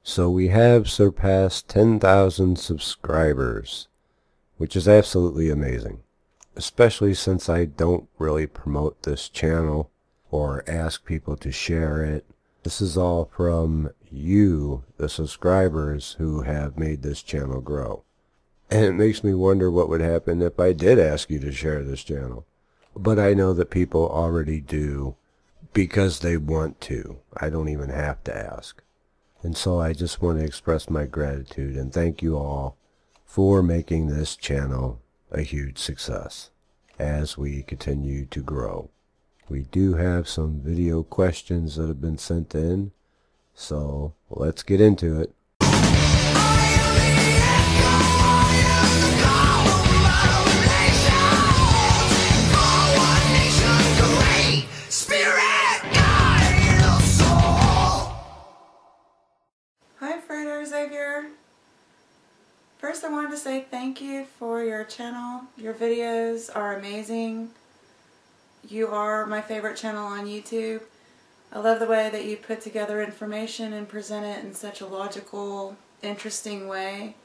So we have surpassed 10,000 subscribers, which is absolutely amazing, especially since I don't really promote this channel or ask people to share it. This is all from you, the subscribers, who have made this channel grow. And it makes me wonder what would happen if I did ask you to share this channel. But I know that people already do because they want to. I don't even have to ask. And so I just want to express my gratitude and thank you all for making this channel a huge success as we continue to grow. We do have some video questions that have been sent in, so let's get into it. Hi, Frater Xavier. First, I wanted to say thank you for your channel. Your videos are amazing. You are my favorite channel on YouTube. I love the way that you put together information and present it in such a logical, interesting way.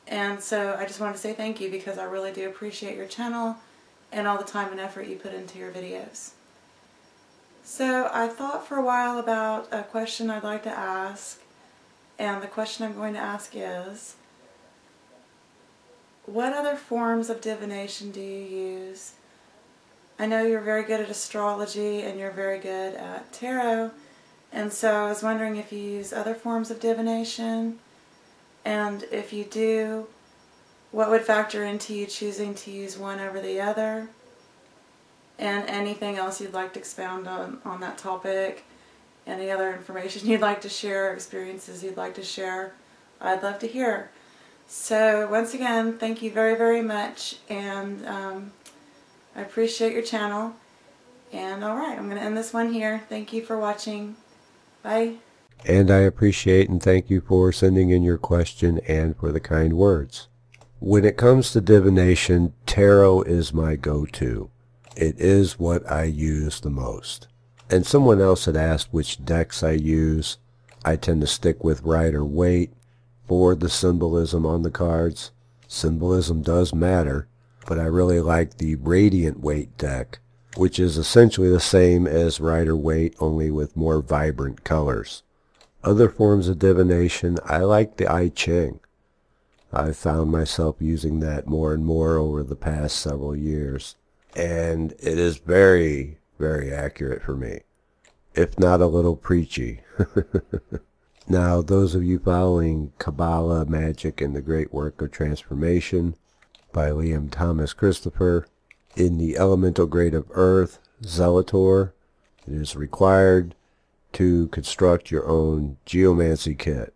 And so I just wanted to say thank you because I really do appreciate your channel and all the time and effort you put into your videos. So I thought for a while about a question I'd like to ask. And the question I'm going to ask is, what other forms of divination do you use? I know you're very good at astrology and you're very good at tarot, and so I was wondering if you use other forms of divination, and if you do, what would factor into you choosing to use one over the other, and anything else you'd like to expound on that topic. Any other information you'd like to share, experiences you'd like to share, I'd love to hear. So once again, thank you very, very much, and I appreciate your channel. And alright, I'm going to end this one here. Thank you for watching. Bye. And I appreciate and thank you for sending in your question and for the kind words. When it comes to divination, tarot is my go-to. It is what I use the most. And someone else had asked which decks I use. I tend to stick with Rider-Waite for the symbolism on the cards. Symbolism does matter, but I really like the Radiant-Waite deck, which is essentially the same as Rider-Waite, only with more vibrant colors. Other forms of divination, I like the I Ching. I've found myself using that more and more over the past several years, and it is very, very accurate for me, if not a little preachy. Now, those of you following Kabbalah, Magick, and the Great Work of Transformation by Liam Thomas Christopher, in the elemental grade of Earth, Zelator, it is required to construct your own geomancy kit.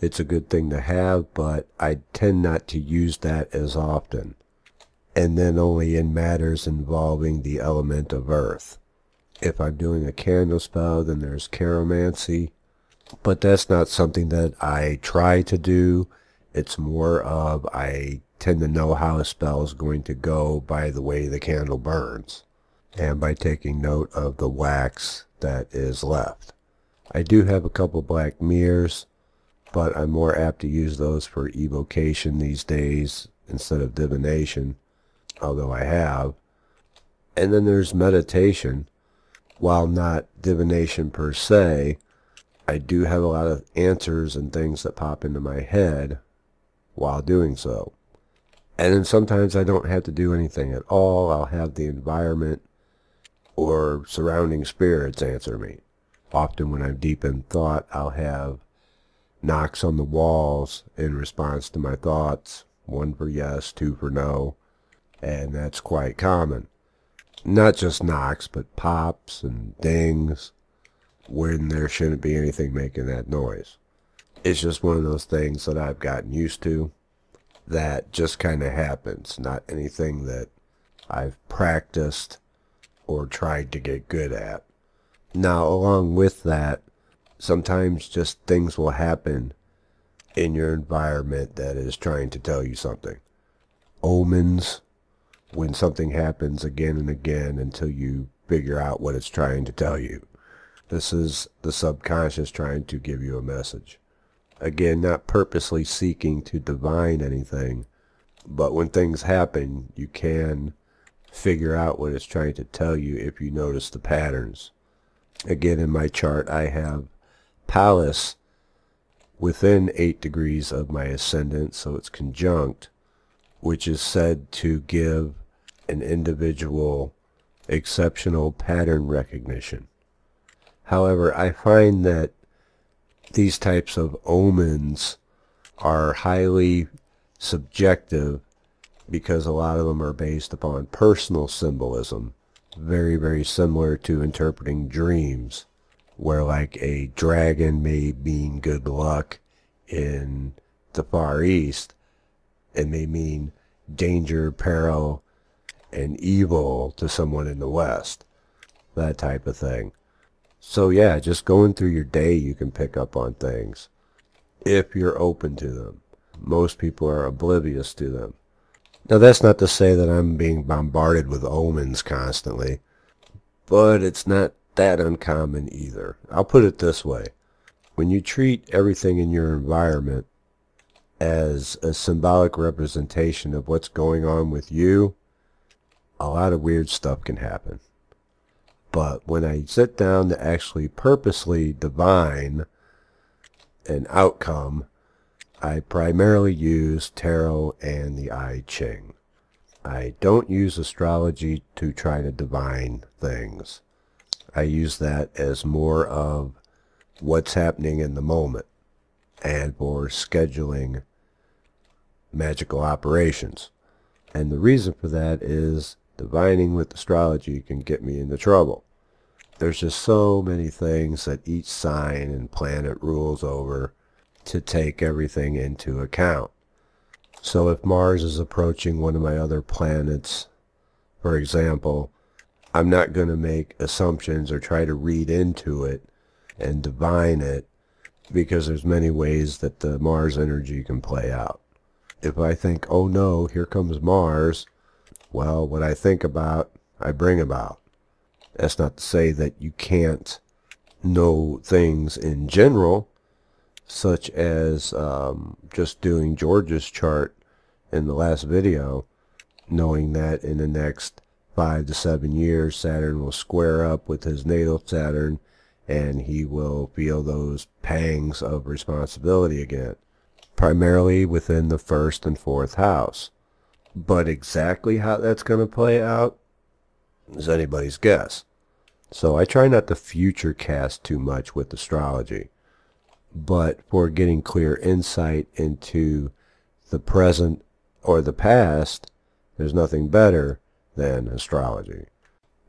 It's a good thing to have, but I tend not to use that as often, and then only in matters involving the element of Earth. If I'm doing a candle spell, then there's chiromancy, but that's not something that I try to do. It's more of I tend to know how a spell is going to go by the way the candle burns, and by taking note of the wax that is left. I do have a couple black mirrors, but I'm more apt to use those for evocation these days instead of divination, although I have. And then there's meditation. While not divination per se, I do have a lot of answers and things that pop into my head while doing so. And then sometimes I don't have to do anything at all. I'll have the environment or surrounding spirits answer me. Often when I'm deep in thought, I'll have knocks on the walls in response to my thoughts. 1 for yes, 2 for no. And that's quite common. Not just knocks, but pops and dings when there shouldn't be anything making that noise. It's just one of those things that I've gotten used to that just kind of happens, not anything that I've practiced or tried to get good at. Now, along with that, sometimes just things will happen in your environment that is trying to tell you something. Omens, when something happens again and again until you figure out what it's trying to tell you. This is the subconscious trying to give you a message. Again, not purposely seeking to divine anything, but when things happen, you can figure out what it's trying to tell you if you notice the patterns. Again, in my chart, I have Pallas within 8 degrees of my ascendant, so it's conjunct, which is said to give an individual exceptional pattern recognition. However, I find that these types of omens are highly subjective because a lot of them are based upon personal symbolism, very, very similar to interpreting dreams, where like a dragon may mean good luck in the Far East. It may mean danger, peril, and evil to someone in the West. That type of thing. So yeah, just going through your day, you can pick up on things if you're open to them. Most people are oblivious to them. Now that's not to say that I'm being bombarded with omens constantly, but it's not that uncommon either. I'll put it this way. When you treat everything in your environment as a symbolic representation of what's going on with you, a lot of weird stuff can happen. But when I sit down to actually purposely divine an outcome, I primarily use tarot and the I Ching. I don't use astrology to try to divine things. I use that as more of what's happening in the moment and for scheduling magical operations. And the reason for that is divining with astrology can get me into trouble. There's just so many things that each sign and planet rules over to take everything into account. So if Mars is approaching one of my other planets, for example, I'm not going to make assumptions or try to read into it and divine it, because there's many ways that the Mars energy can play out. If I think, oh no, here comes Mars, well, what I think about, I bring about. That's not to say that you can't know things in general, such as just doing George's chart in the last video, knowing that in the next 5 to 7 years Saturn will square up with his natal Saturn and he will feel those pangs of responsibility again, primarily within the 1st and 4th house. But exactly how that's going to play out is anybody's guess. So I try not to future cast too much with astrology, but for getting clear insight into the present or the past, there's nothing better than astrology.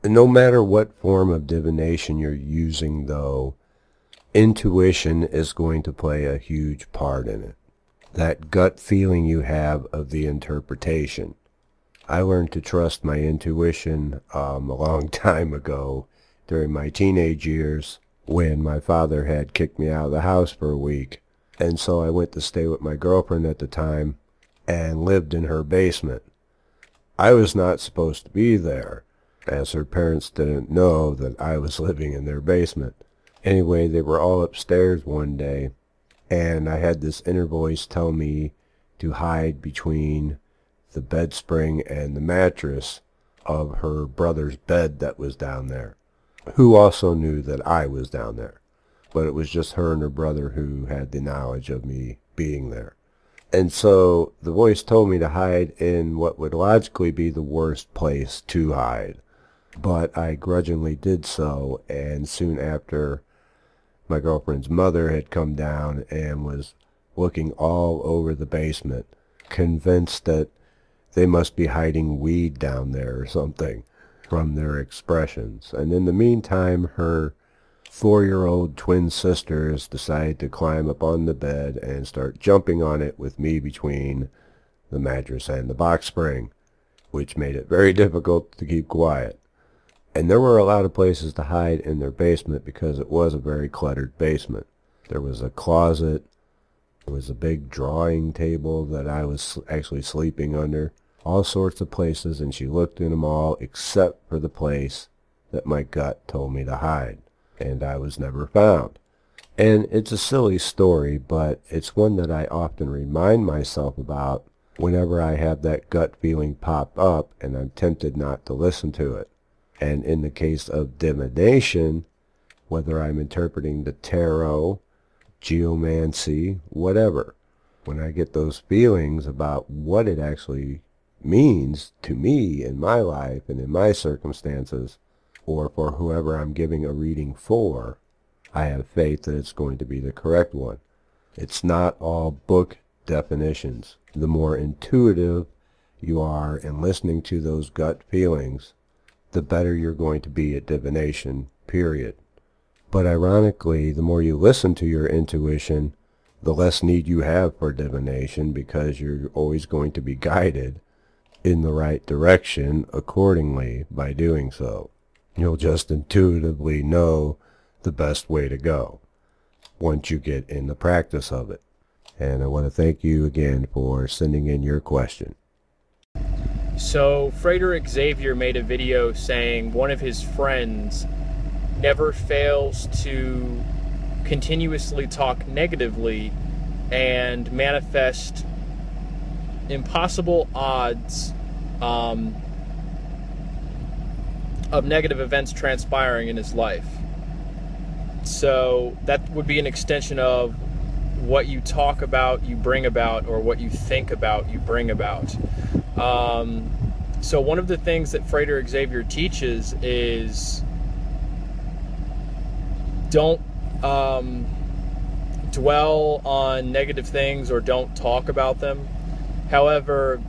And no matter what form of divination you're using, though, intuition is going to play a huge part in it. That gut feeling you have of the interpretation. I learned to trust my intuition a long time ago during my teenage years when my father had kicked me out of the house for a week. And so I went to stay with my girlfriend at the time and lived in her basement. I was not supposed to be there, as her parents didn't know that I was living in their basement. Anyway, they were all upstairs one day, and I had this inner voice tell me to hide between the bed spring and the mattress of her brother's bed that was down there, who also knew that I was down there. But it was just her and her brother who had the knowledge of me being there. And so the voice told me to hide in what would logically be the worst place to hide. But I grudgingly did so, and soon after, my girlfriend's mother had come down and was looking all over the basement, convinced that they must be hiding weed down there or something from their expressions. And in the meantime, her 4-year-old twin sisters decided to climb up on the bed and start jumping on it with me between the mattress and the box spring, which made it very difficult to keep quiet. And there were a lot of places to hide in their basement because it was a very cluttered basement. There was a closet, there was a big drawing table that I was actually sleeping under, all sorts of places, and she looked in them all except for the place that my gut told me to hide. And I was never found. And it's a silly story, but it's one that I often remind myself about whenever I have that gut feeling pop up and I'm tempted not to listen to it. And in the case of divination, whether I'm interpreting the tarot, geomancy, whatever, when I get those feelings about what it actually means to me in my life and in my circumstances, or for whoever I'm giving a reading for, I have faith that it's going to be the correct one. It's not all book definitions. The more intuitive you are in listening to those gut feelings, the better you're going to be at divination, period. But ironically, the more you listen to your intuition, the less need you have for divination, because you're always going to be guided in the right direction accordingly by doing so. You'll just intuitively know the best way to go once you get in the practice of it. And I want to thank you again for sending in your question. So Frater Xavier made a video saying one of his friends never fails to continuously talk negatively and manifest impossible odds of negative events transpiring in his life. So that would be an extension of what you talk about, you bring about, or what you think about, you bring about. So one of the things that Frater Xavier teaches is don't dwell on negative things or don't talk about them. However,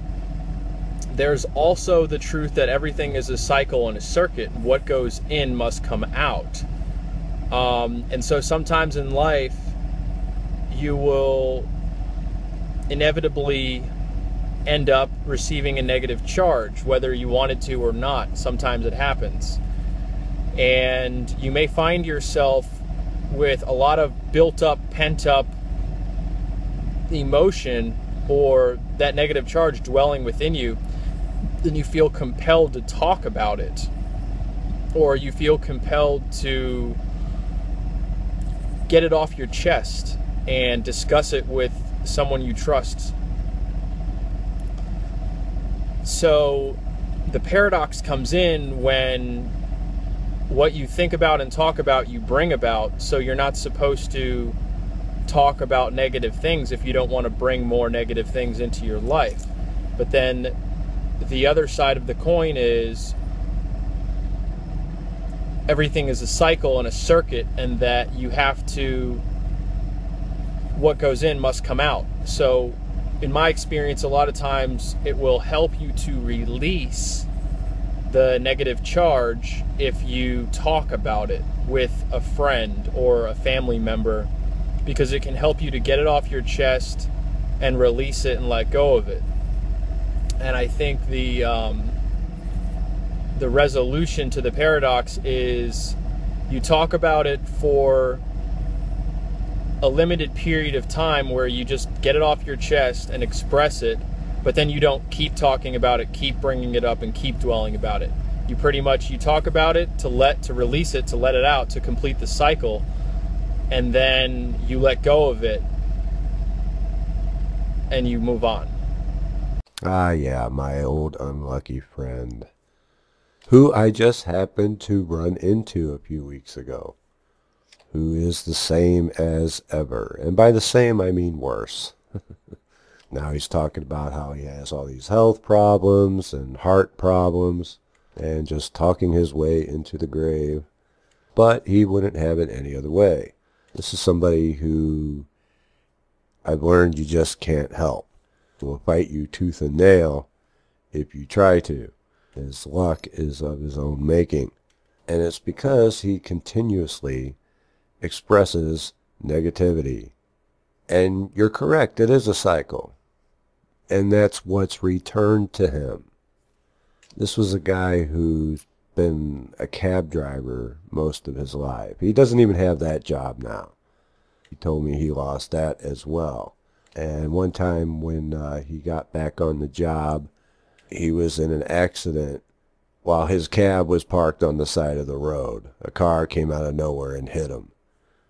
there's also the truth that everything is a cycle and a circuit. What goes in must come out. And so sometimes in life, you will inevitably end up receiving a negative charge, whether you wanted to or not. Sometimes it happens. And you may find yourself with a lot of built-up, pent-up emotion, or that negative charge dwelling within you, then you feel compelled to talk about it, or you feel compelled to get it off your chest and discuss it with someone you trust. So the paradox comes in when what you think about and talk about, you bring about. So you're not supposed to talk about negative things if you don't want to bring more negative things into your life. But then the other side of the coin is everything is a cycle and a circuit, and that you have to, what goes in must come out. So in my experience, a lot of times it will help you to release the negative charge if you talk about it with a friend or a family member, because it can help you to get it off your chest and release it and let go of it. And I think the resolution to the paradox is you talk about it for a limited period of time where you just get it off your chest and express it, but then you don't keep talking about it, keep bringing it up, and keep dwelling about it. You pretty much, you talk about it to release it, to let it out, to complete the cycle, and then you let go of it and you move on. Ah, yeah, my old unlucky friend, who I just happened to run into a few weeks ago, who is the same as ever. And by the same, I mean worse. Now he's talking about how he has all these health problems and heart problems, and just talking his way into the grave. But he wouldn't have it any other way. This is somebody who I've learned you just can't help. Will fight you tooth and nail if you try to. His luck is of his own making. And it's because he continuously expresses negativity. And you're correct, it is a cycle. And that's what's returned to him. This was a guy who's been a cab driver most of his life. He doesn't even have that job now. He told me he lost that as well. And one time when he got back on the job, he was in an accident while his cab was parked on the side of the road. A car came out of nowhere and hit him.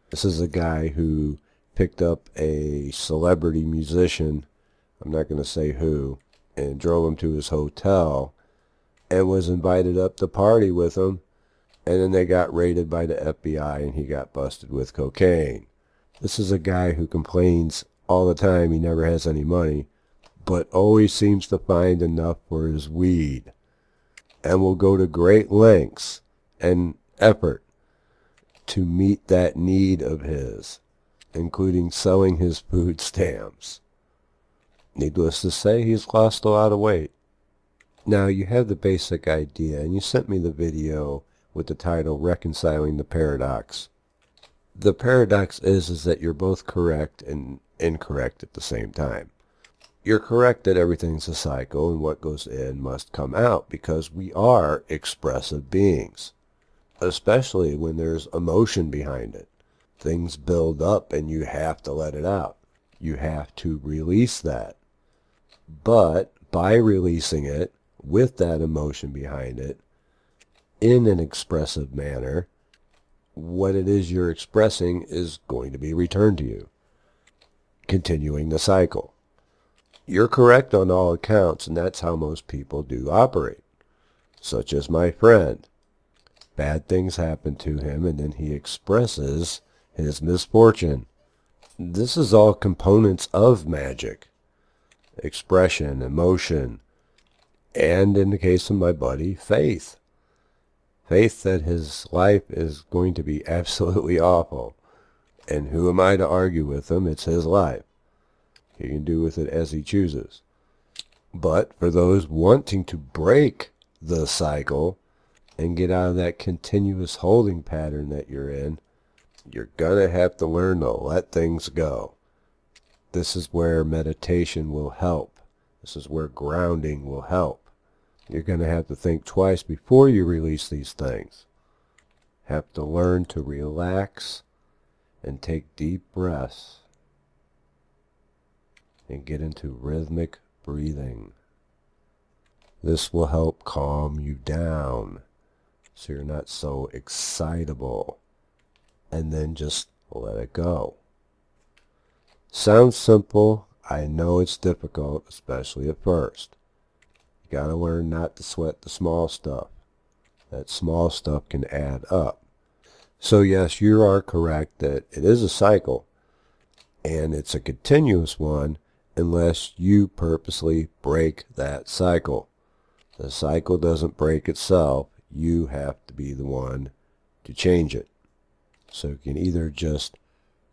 This is a guy who picked up a celebrity musician, I'm not going to say who, and drove him to his hotel and was invited up to party with him. And then they got raided by the FBI and he got busted with cocaine. This is a guy who complains all the time he never has any money, but always seems to find enough for his weed, and will go to great lengths and effort to meet that need of his, including selling his food stamps. Needless to say, he's lost a lot of weight. Now, you have the basic idea, and you sent me the video with the title Reconciling the Paradox. The paradox is that you're both correct and incorrect at the same time. You're correct that everything's a cycle and what goes in must come out, because we are expressive beings, especially when there's emotion behind it. Things build up and you have to let it out. You have to release that. But by releasing it with that emotion behind it in an expressive manner, what it is you're expressing is going to be returned to you, continuing the cycle. You're correct on all accounts, and that's how most people do operate. Such as my friend. Bad things happen to him, and then he expresses his misfortune. This is all components of magic. Expression, emotion, and in the case of my buddy, faith. Faith that his life is going to be absolutely awful. And who am I to argue with him? It's his life. He can do with it as he chooses. But for those wanting to break the cycle and get out of that continuous holding pattern that you're in, you're going to have to learn to let things go. This is where meditation will help. This is where grounding will help. You're going to have to think twice before you release these things. Have to learn to relax and take deep breaths and get into rhythmic breathing. This will help calm you down so you're not so excitable, and then just let it go. Sounds simple. I know it's difficult, especially at first. You gotta learn not to sweat the small stuff. That small stuff can add up. So yes, you are correct that it is a cycle, and it's a continuous one unless you purposely break that cycle. The cycle doesn't break itself. You have to be the one to change it. So you can either just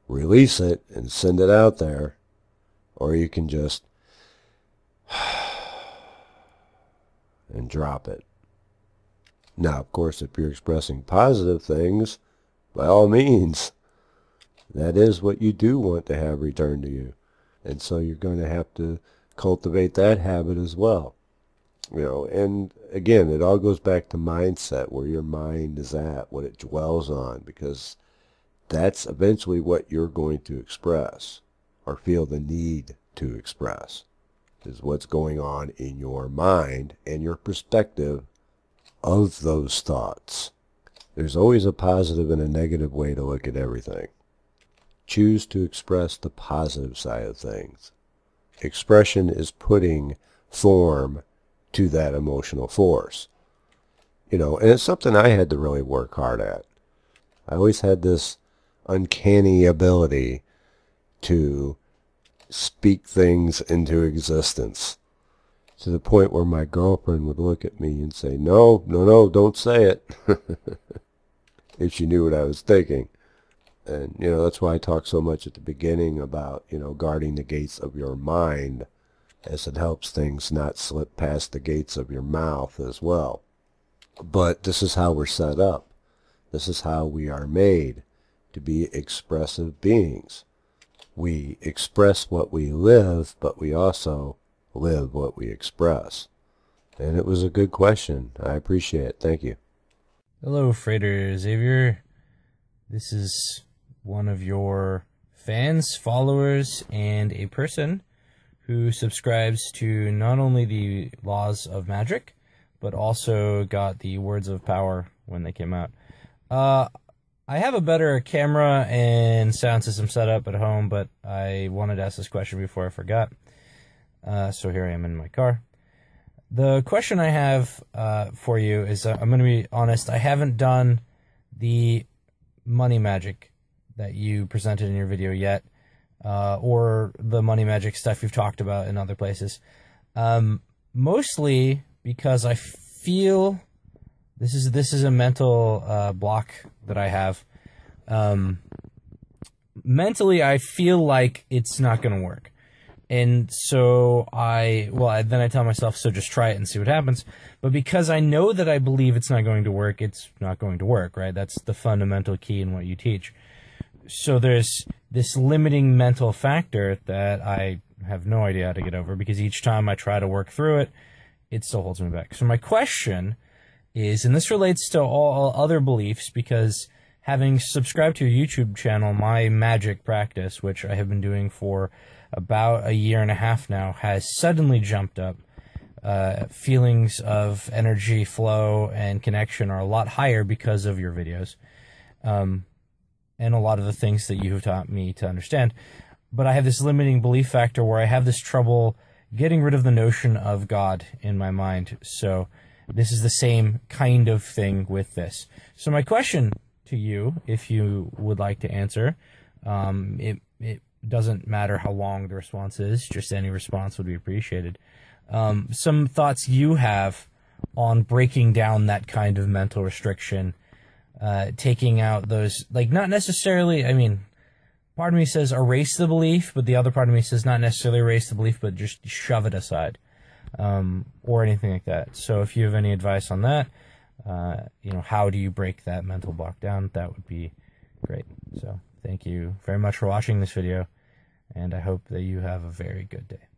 release it and send it out there, or you can just and drop it. Now, of course, if you're expressing positive things, by all means, that is what you do want to have returned to you. And so you're going to have to cultivate that habit as well. You know, and again, it all goes back to mindset, where your mind is at, what it dwells on, because that's eventually what you're going to express or feel the need to express, is what's going on in your mind and your perspective of those thoughts. There's always a positive and a negative way to look at everything. Choose to express the positive side of things. Expression is putting form to that emotional force. You know, and it's something I had to really work hard at. I always had this uncanny ability to speak things into existence, to the point where my girlfriend would look at me and say, no, don't say it, if she knew what I was thinking. And, you know, that's why I talk so much at the beginning about, you know, guarding the gates of your mind, as it helps things not slip past the gates of your mouth as well. But this is how we're set up. This is how we are made to be expressive beings. We express what we live, but we also live what we express. And it was a good question. I appreciate it. Thank you. Hello, Frater Xavier. This is one of your fans, followers, and a person who subscribes to not only the laws of Magick, but also got the Words of Power when they came out. I have a better camera and sound system set up at home, but I wanted to ask this question before I forgot. So here I am in my car. The question I have for you is, I'm going to be honest, I haven't done the money magic that you presented in your video yet, or the money magic stuff you've talked about in other places. Mostly because I feel this is a mental block that I have. Mentally, I feel like it's not going to work. And so then I tell myself, so just try it and see what happens. But because I know that I believe it's not going to work, it's not going to work, right? That's the fundamental key in what you teach. So there's this limiting mental factor that I have no idea how to get over, because each time I try to work through it, it still holds me back. So my question is, and this relates to all other beliefs, because having subscribed to your YouTube channel, my magic practice, which I have been doing for about a year and a half now, has suddenly jumped up. Feelings of energy flow and connection are a lot higher because of your videos, and a lot of the things that you have taught me to understand. But I have this limiting belief factor where I have this trouble getting rid of the notion of God in my mind. So this is the same kind of thing with this. So my question to you, if you would like to answer, it doesn't matter how long the response is, just any response would be appreciated. Some thoughts you have on breaking down that kind of mental restriction, taking out those, like, not necessarily, I mean, part of me says erase the belief, but the other part of me says not necessarily erase the belief, but just shove it aside, or anything like that. So if you have any advice on that, how do you break that mental block down? That would be great. So thank you very much for watching this video, and I hope that you have a very good day.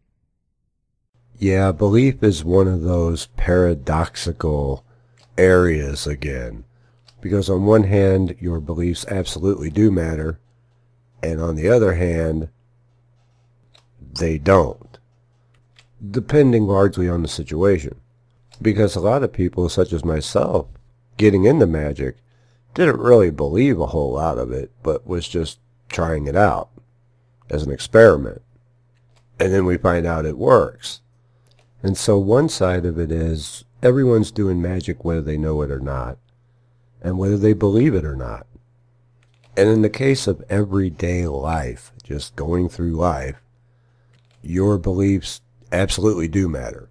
Yeah, belief is one of those paradoxical areas again, because on one hand, your beliefs absolutely do matter, and on the other hand, they don't, depending largely on the situation. Because a lot of people, such as myself, getting into magic, didn't really believe a whole lot of it, but was just trying it out as an experiment. And then we find out it works. And so one side of it is, everyone's doing magic whether they know it or not, and whether they believe it or not. And in the case of everyday life, just going through life, your beliefs absolutely do matter,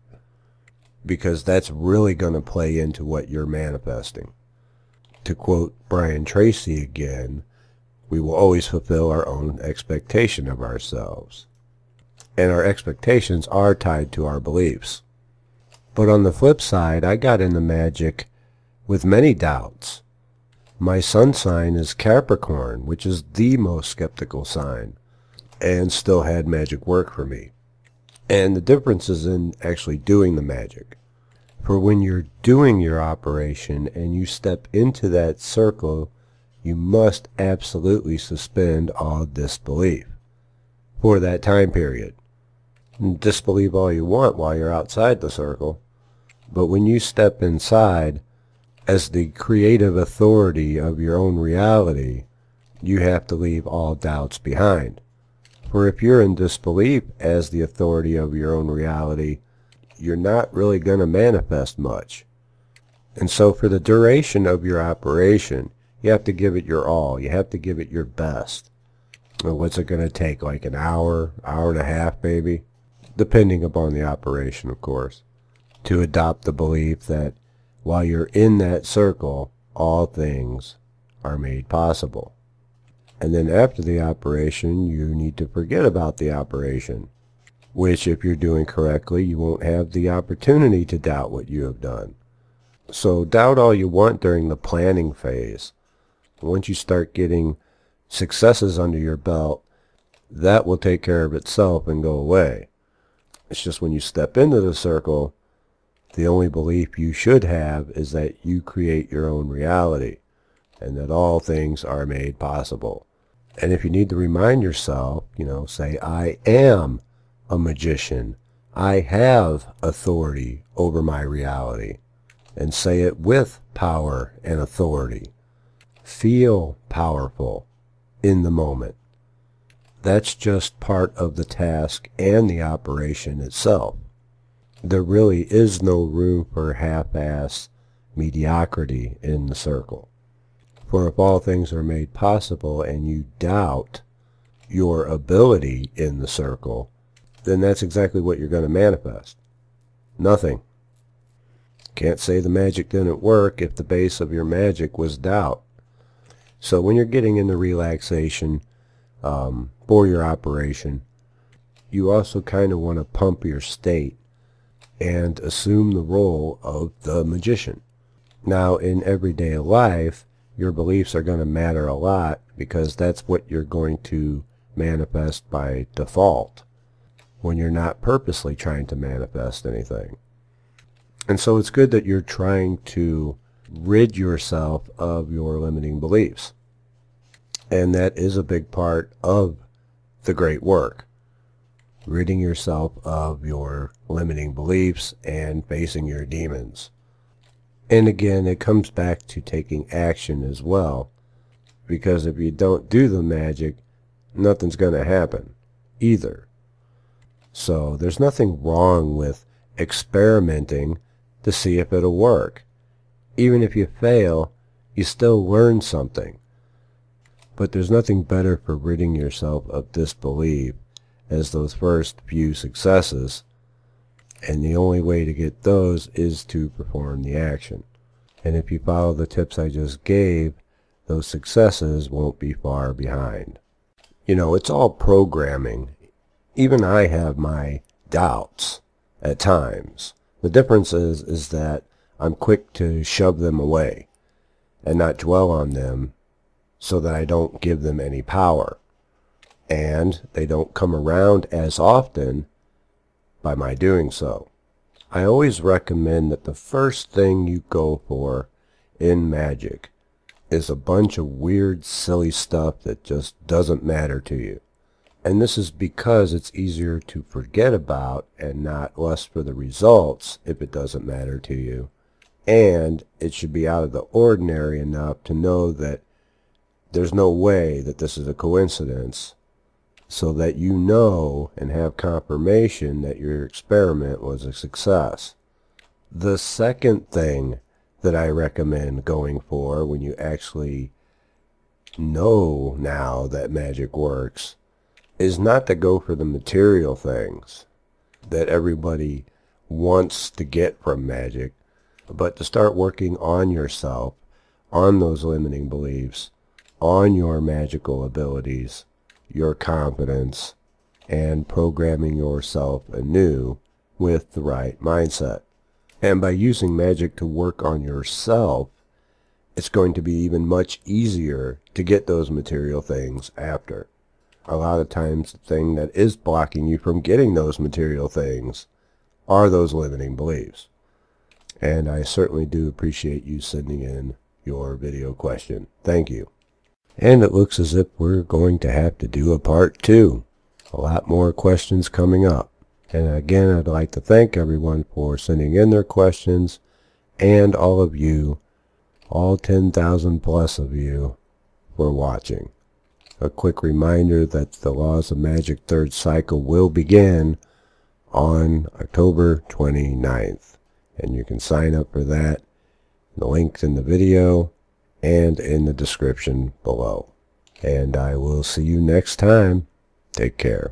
because that's really going to play into what you're manifesting. To quote Brian Tracy again, we will always fulfill our own expectation of ourselves. And our expectations are tied to our beliefs. But on the flip side, I got into magic with many doubts. My sun sign is Capricorn, which is the most skeptical sign, and still had magic work for me. And the difference is in actually doing the magic. For when you're doing your operation and you step into that circle, you must absolutely suspend all disbelief for that time period. And disbelieve all you want while you're outside the circle, but when you step inside as the creative authority of your own reality, you have to leave all doubts behind. For if you're in disbelief as the authority of your own reality, you're not really going to manifest much. And so for the duration of your operation, you have to give it your all. You have to give it your best. Well, what's it going to take? Like an hour, hour and a half maybe? Depending upon the operation, of course. To adopt the belief that while you're in that circle, all things are made possible. And then after the operation, you need to forget about the operation, which if you're doing correctly, you won't have the opportunity to doubt what you have done. So doubt all you want during the planning phase. Once you start getting successes under your belt, that will take care of itself and go away. It's just when you step into the circle, the only belief you should have is that you create your own reality, and that all things are made possible. And if you need to remind yourself, say, I am a magician. I have authority over my reality. And say it with power and authority. feel powerful in the moment. That's just part of the task and the operation itself. There really is no room for half-ass mediocrity in the circle. For if all things are made possible and you doubt your ability in the circle, then that's exactly what you're going to manifest. Nothing. Can't say the magic didn't work if the base of your magic was doubt. So when you're getting into relaxation for your operation, you also kind of want to pump your state and assume the role of the magician. Now, in everyday life, your beliefs are going to matter a lot because that's what you're going to manifest by default when you're not purposely trying to manifest anything. And so it's good that you're trying to rid yourself of your limiting beliefs. And that is a big part of the great work. Ridding yourself of your limiting beliefs and facing your demons. And again, it comes back to taking action as well. Because if you don't do the magic, nothing's going to happen either. So there's nothing wrong with experimenting to see if it'll work. Even if you fail, you still learn something. But there's nothing better for ridding yourself of disbelief as those first few successes, and the only way to get those is to perform the action. And if you follow the tips I just gave, those successes won't be far behind. You know, it's all programming. Even I have my doubts at times. The difference is that I'm quick to shove them away and not dwell on them so that I don't give them any power. And they don't come around as often by my doing so. I always recommend that the first thing you go for in magic is a bunch of weird, silly stuff that just doesn't matter to you. And this is because it's easier to forget about and not lust for the results if it doesn't matter to you. And it should be out of the ordinary enough to know that there's no way that this is a coincidence, so that you know and have confirmation that your experiment was a success. The second thing that I recommend going for when you actually know now that magic works is not to go for the material things that everybody wants to get from magic, but to start working on yourself, on those limiting beliefs, on your magical abilities, your confidence, and programming yourself anew with the right mindset. And by using magic to work on yourself, it's going to be even much easier to get those material things after. A lot of times the thing that is blocking you from getting those material things are those limiting beliefs. And I certainly do appreciate you sending in your video question. Thank you. And it looks as if we're going to have to do a part 2. A lot more questions coming up. And again, I'd like to thank everyone for sending in their questions, and all of you, all 10,000 plus of you, for watching. A quick reminder that the Laws of Magic third cycle will begin on October 29th. And you can sign up for that. The link's in the video and in the description below. And I will see you next time. Take care.